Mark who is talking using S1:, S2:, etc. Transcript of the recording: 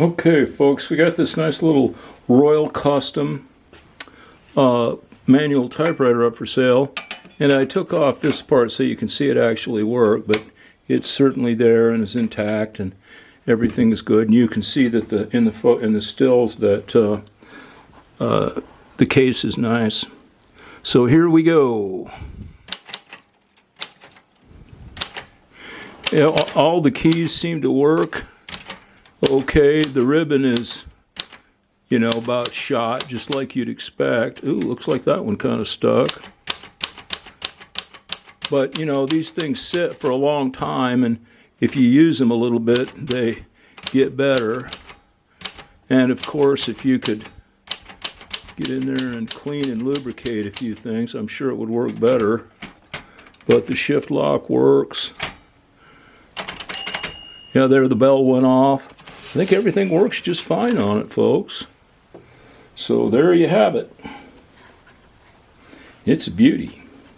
S1: Okay, folks, we got this nice little Royal Custom manual typewriter up for sale, and I took off this part so you can see it actually work, but it's certainly there and is intact and everything is good. And you can see that in the stills that the case is nice. So here we go. Yeah, all the keys seem to work. Okay, the ribbon is, about shot, just like you'd expect. Ooh, looks like that one kind of stuck. But, these things sit for a long time, and if you use them a little bit, they get better. And, of course, if you could get in there and clean and lubricate a few things, I'm sure it would work better. But the shift lock works. Yeah, there the bell went off. I think everything works just fine on it, folks. So there you have it. It's a beauty.